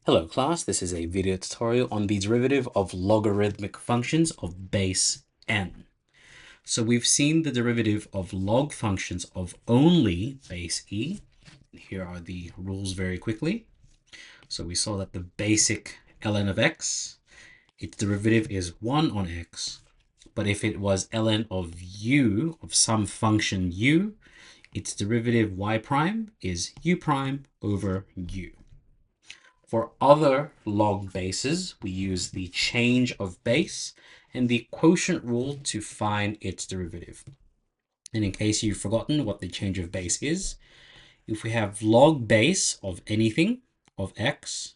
Hello class, this is a video tutorial on the derivative of logarithmic functions of base n. So we've seen the derivative of log functions of only base e. Here are the rules very quickly. So we saw that the basic ln of x, its derivative is 1 on x. But if it was ln of u, of some function u, its derivative y prime is u prime over u. For other log bases, we use the change of base and the quotient rule to find its derivative. And in case you've forgotten what the change of base is, if we have log base of anything, of x,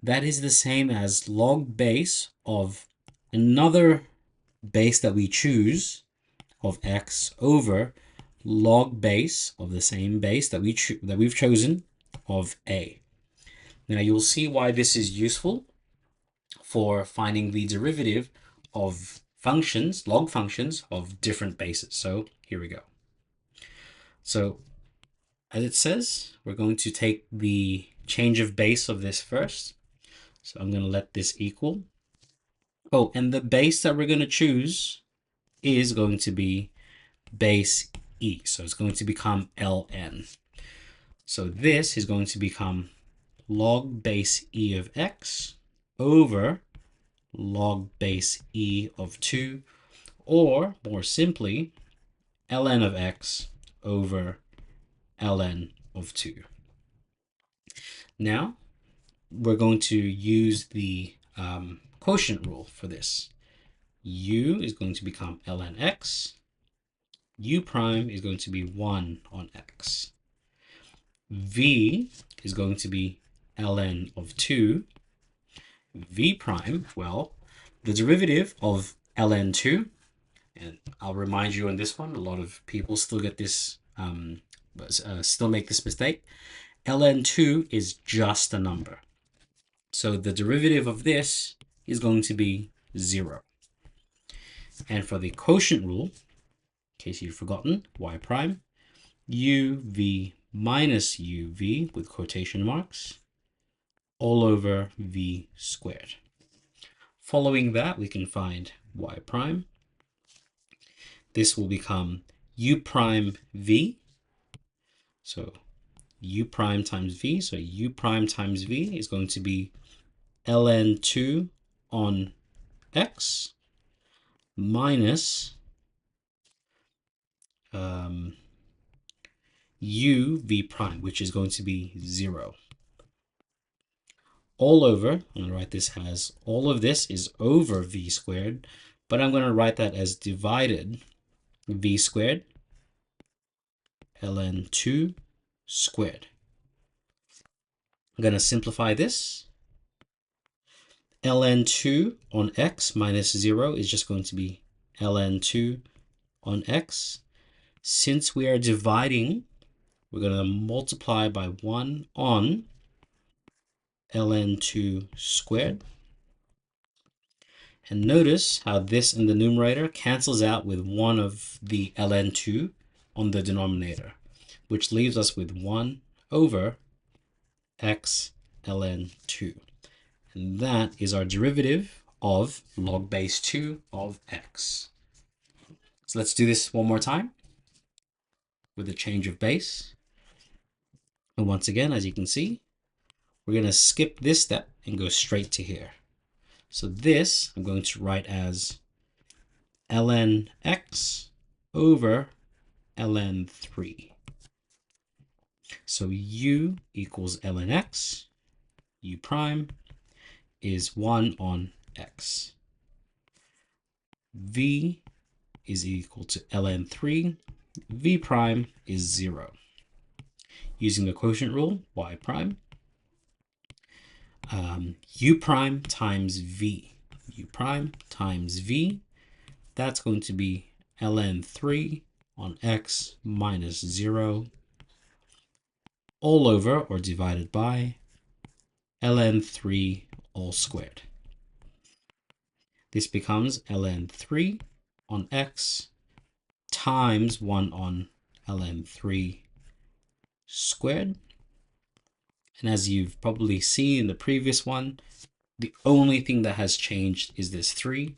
that is the same as log base of another base that we choose of x over log base of the same base that we've chosen of a. Now you'll see why this is useful for finding the derivative of functions, log functions of different bases. So here we go. So as it says, we're going to take the change of base of this first. So I'm going to let this equal. Oh, and the base that we're going to choose is going to be base e. So it's going to become ln. So this is going to become log base e of x over log base e of 2, or more simply, ln of x over ln of 2. Now, we're going to use the quotient rule for this. U is going to become ln x. U prime is going to be 1 on x. V is going to be ln of 2. V prime, well, the derivative of ln2, and I'll remind you on this one, a lot of people still get this, still make this mistake. ln2 is just a number. So the derivative of this is going to be 0. And for the quotient rule, in case you've forgotten, y prime, uv minus uv with quotation marks all over v squared. Following that, we can find y prime. This will become u prime v. So u prime times v. So u prime times v is going to be ln2 on x minus u v prime, which is going to be 0. All over, I'm going to write this as, all of this is over v squared, but I'm going to write that as divided v squared ln2 squared. I'm going to simplify this. ln2 on x minus 0 is just going to be ln2 on x. Since we are dividing, we're going to multiply by 1 on ln2 squared. And notice how this in the numerator cancels out with 1 of the ln2 on the denominator, which leaves us with 1 over x ln2. And that is our derivative of log base 2 of x. So let's do this one more time with a change of base. And once again, as you can see, we're going to skip this step and go straight to here. So this I'm going to write as ln x over ln 3. So u equals ln x, u prime is 1 on x. V is equal to ln 3, v prime is 0. Using the quotient rule, y prime, u prime times v. U prime times v, that's going to be ln 3 on x minus 0 all over or divided by ln 3 all squared. This becomes ln 3 on x times 1 on ln 3 squared. And as you've probably seen in the previous one, the only thing that has changed is this 3.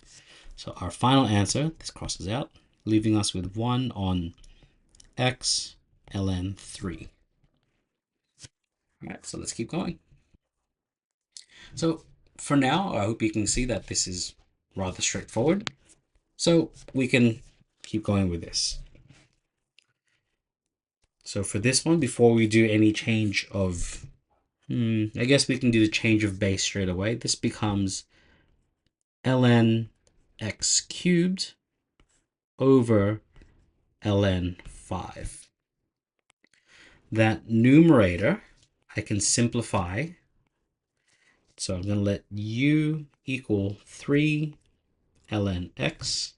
So our final answer, this crosses out, leaving us with 1 on x ln 3. All right, so let's keep going. So for now, I hope you can see that this is rather straightforward. So we can keep going with this. So for this one, before we do any change of, I guess we can do the change of base straight away. This becomes ln x cubed over ln 5. That numerator I can simplify. So I'm going to let u equal 3 ln x.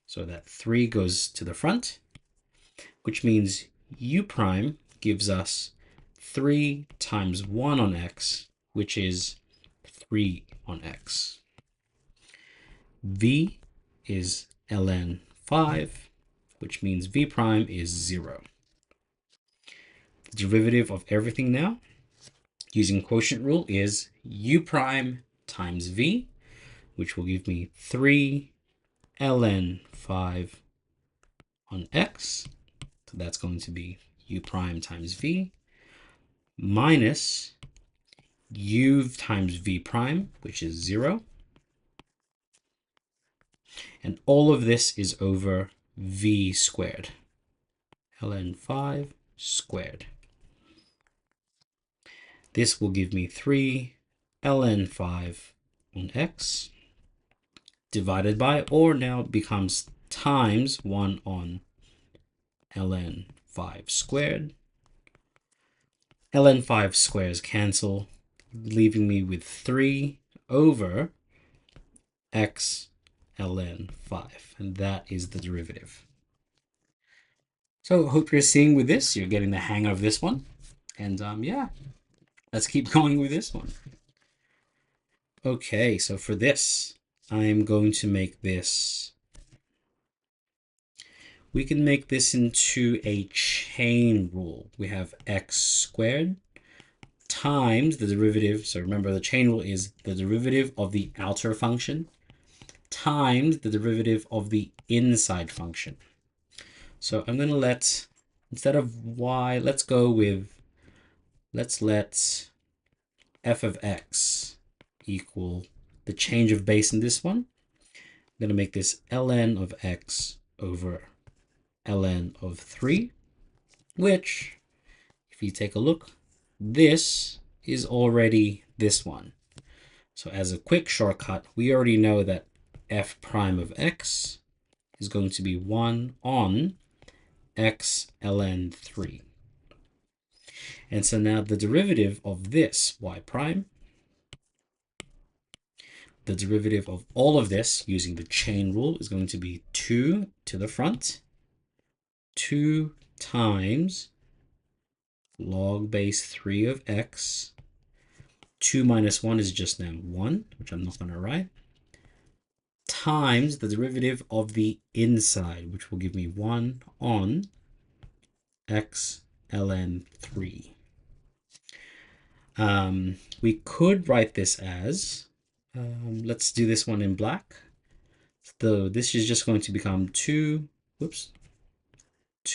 So that 3 goes to the front, which means u prime gives us 3 times 1 on x, which is 3 on x. V is ln 5, which means v prime is 0. The derivative of everything now, using quotient rule, is u prime times v, which will give me 3 ln 5 on x. So that's going to be u prime times v minus u times v prime, which is 0. And all of this is over v squared, ln 5 squared. This will give me 3 ln 5 on x divided by, or now it becomes times 1 on ln 5 squared. ln 5 squares cancel, leaving me with 3 over x ln 5, and that is the derivative. So hope you're seeing with this, you're getting the hang of this one. And yeah, let's keep going with this one. Okay, so for this, I'm going to make this, we can make this into a chain rule. We have x squared times the derivative. So remember, the chain rule is the derivative of the outer function times the derivative of the inside function. So I'm going to let, instead of y, let's let f of x equal the change of base in this one. I'm going to make this ln of x over ln of 3, which, if you take a look, this is already this one. So as a quick shortcut, we already know that f prime of x is going to be 1 on x ln 3. And so now the derivative of this y prime, the derivative of all of this using the chain rule is going to be 2 to the front, 2 times log base 3 of x. 2 minus 1 is just now 1, which I'm not going to write, times the derivative of the inside, which will give me 1 on x ln 3. We could write this as, let's do this one in black. So this is just going to become 2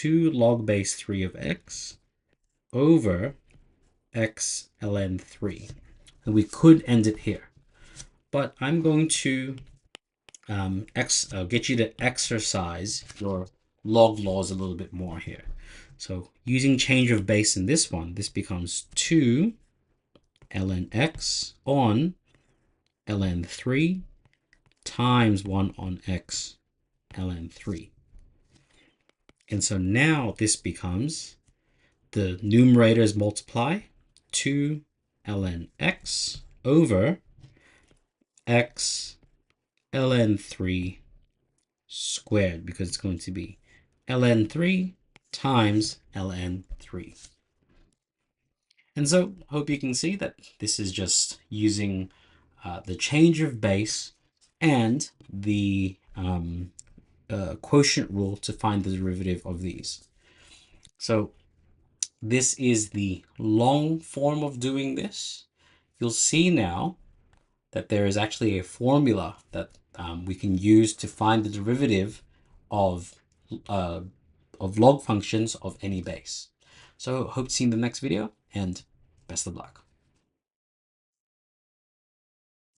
log base 3 of x over x ln 3. And we could end it here, but I'm going to get you to exercise your log laws a little bit more here. So using change of base in this one, this becomes 2 ln x on ln 3 times 1 on x ln 3. And so now this becomes, the numerators multiply, 2 ln x over x ln 3 squared, because it's going to be ln 3 times ln 3. And so hope you can see that this is just using the change of base and the quotient rule to find the derivative of these. So this is the long form of doing this. You'll see now that there is actually a formula that we can use to find the derivative of log functions of any base. So hope to see you in the next video, and best of luck.